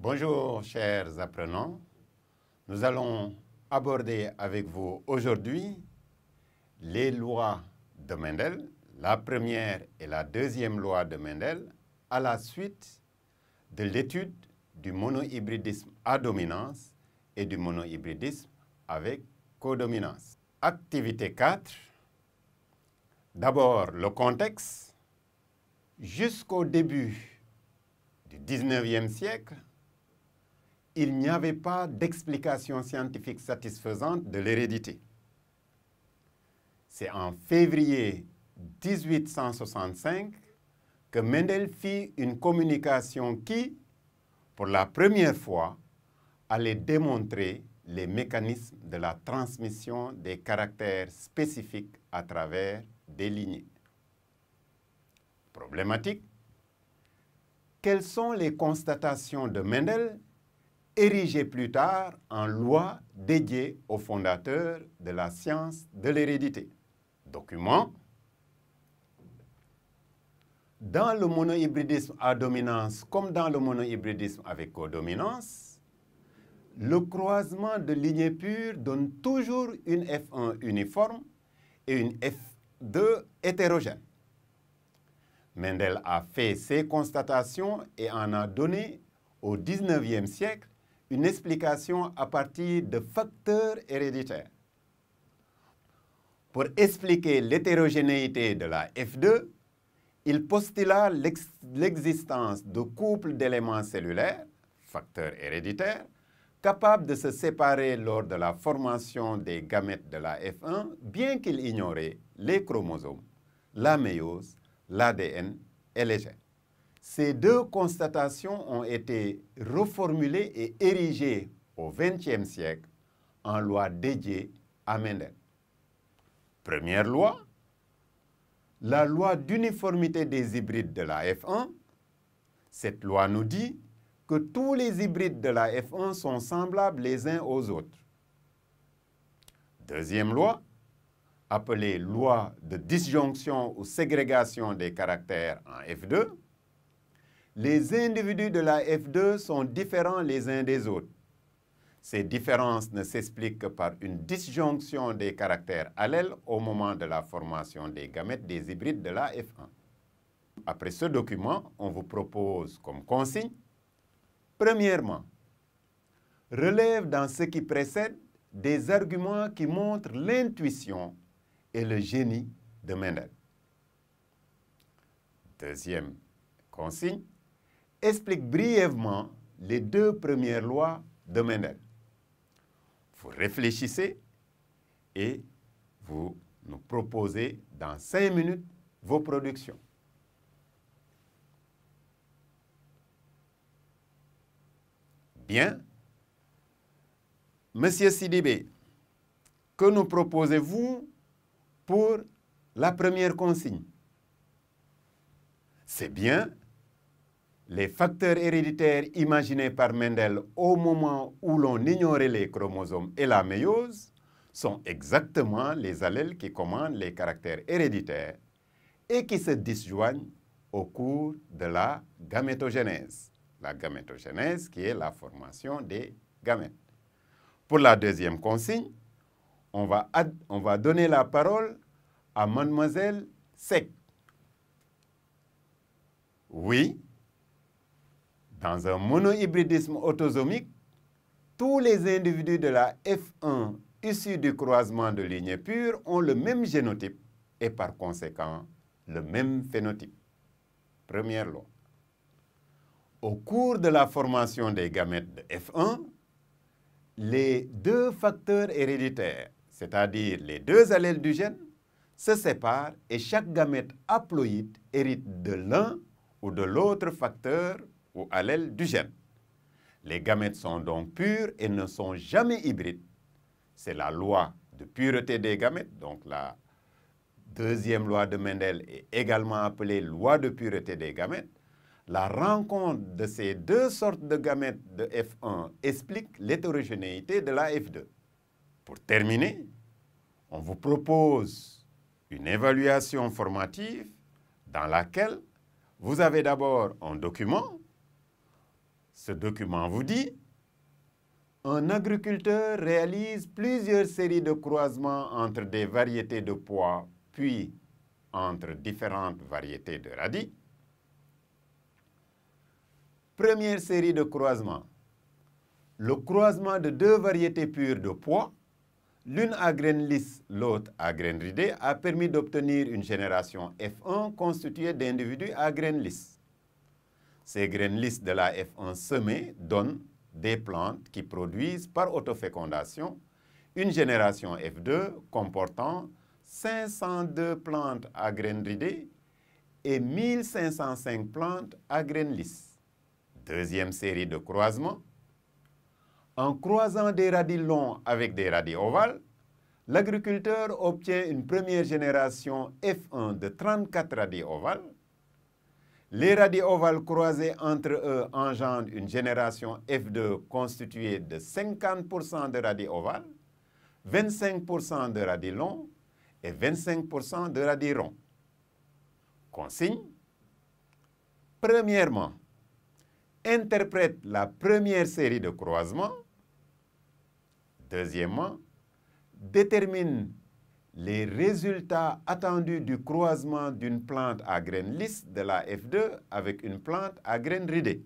Bonjour chers apprenants, nous allons aborder avec vous aujourd'hui les lois de Mendel, la première et la deuxième loi de Mendel, à la suite de l'étude du monohybridisme à dominance et du monohybridisme avec codominance. Activité 4, d'abord le contexte. Jusqu'au début du 19e siècle, il n'y avait pas d'explication scientifique satisfaisante de l'hérédité. C'est en février 1865 que Mendel fit une communication qui, pour la première fois, allait démontrer les mécanismes de la transmission des caractères spécifiques à travers des lignées. Problématique: quelles sont les constatations de Mendel érigées plus tard en loi dédiée au fondateur de la science de l'hérédité? Document. Dans le monohybridisme à dominance comme dans le monohybridisme avec codominance, le croisement de lignées pures donne toujours une F1 uniforme et une F2 hétérogène. Mendel a fait ces constatations et en a donné au XIXe siècle une explication à partir de facteurs héréditaires. Pour expliquer l'hétérogénéité de la F2, il postula l'existence de couples d'éléments cellulaires, facteurs héréditaires, capables de se séparer lors de la formation des gamètes de la F1, bien qu'il ignorait les chromosomes, la méiose, l'ADN et les gènes. Ces deux constatations ont été reformulées et érigées au XXe siècle en loi dédiée à Mendel. Première loi, la loi d'uniformité des hybrides de la F1. Cette loi nous dit que tous les hybrides de la F1 sont semblables les uns aux autres. Deuxième loi, appelée loi de disjonction ou ségrégation des caractères en F2, les individus de la F2 sont différents les uns des autres. Ces différences ne s'expliquent que par une disjonction des caractères allèles au moment de la formation des gamètes des hybrides de la F1. Après ce document, on vous propose comme consigne: premièrement, relève dans ce qui précède des arguments qui montrent l'intuition et le génie de Mendel. Deuxième consigne, explique brièvement les deux premières lois de Mendel. Vous réfléchissez et vous nous proposez dans 5 minutes vos productions. Bien. Monsieur Sidibé, que nous proposez-vous pour la première consigne? C'est bien les facteurs héréditaires imaginés par Mendel au moment où l'on ignorait les chromosomes et la méiose sont exactement les allèles qui commandent les caractères héréditaires et qui se disjoignent au cours de la gamétogénèse. La gamétogénèse qui est la formation des gamètes. Pour la deuxième consigne, on va donner la parole à mademoiselle Sec. Oui. Dans un monohybridisme autosomique, tous les individus de la F1 issus du croisement de lignées pures ont le même génotype et par conséquent le même phénotype. Première loi. Au cours de la formation des gamètes de F1, les deux facteurs héréditaires, c'est-à-dire les deux allèles du gène, se séparent et chaque gamète haploïde hérite de l'un ou de l'autre facteur ou allèle du gène. Les gamètes sont donc pures et ne sont jamais hybrides. C'est la loi de pureté des gamètes, donc la deuxième loi de Mendel est également appelée loi de pureté des gamètes. La rencontre de ces deux sortes de gamètes de F1 explique l'hétérogénéité de la F2. Pour terminer, on vous propose une évaluation formative dans laquelle vous avez d'abord un document. Ce document vous dit: un agriculteur réalise plusieurs séries de croisements entre des variétés de pois, puis entre différentes variétés de radis. Première série de croisements. Le croisement de deux variétés pures de pois, l'une à graines lisses, l'autre à graines ridées, a permis d'obtenir une génération F1 constituée d'individus à graines lisses. Ces graines lisses de la F1 semées donnent des plantes qui produisent par autofécondation une génération F2 comportant 502 plantes à graines ridées et 1505 plantes à graines lisses. Deuxième série de croisements. En croisant des radis longs avec des radis ovales, l'agriculteur obtient une première génération F1 de 34 radis ovales. Les radis ovales croisés entre eux engendrent une génération F2 constituée de 50% de radis ovales, 25% de radis longs et 25% de radis ronds. Consigne. Premièrement, interprète la première série de croisements. Deuxièmement, détermine les résultats attendus du croisement d'une plante à graines lisses de la F2 avec une plante à graines ridées.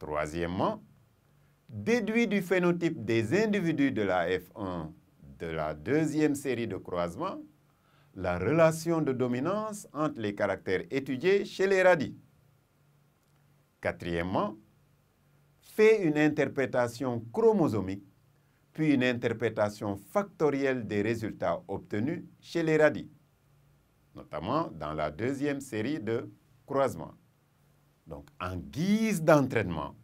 Troisièmement, déduit du phénotype des individus de la F1 de la deuxième série de croisements la relation de dominance entre les caractères étudiés chez les radis. Quatrièmement, fait une interprétation chromosomique puis une interprétation factorielle des résultats obtenus chez les radis, notamment dans la deuxième série de croisements. Donc, en guise d'entraînement,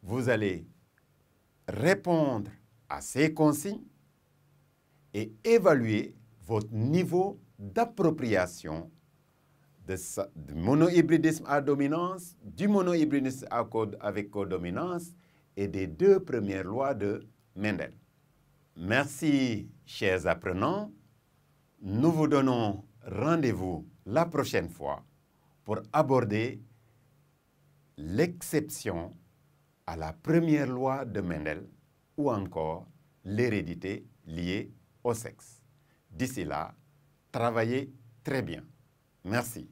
vous allez répondre à ces consignes et évaluer votre niveau d'appropriation du monohybridisme à dominance, du monohybridisme avec codominance et des deux premières lois de Mendel. Merci, chers apprenants. Nous vous donnons rendez-vous la prochaine fois pour aborder l'exception à la première loi de Mendel ou encore l'hérédité liée au sexe. D'ici là, travaillez très bien. Merci.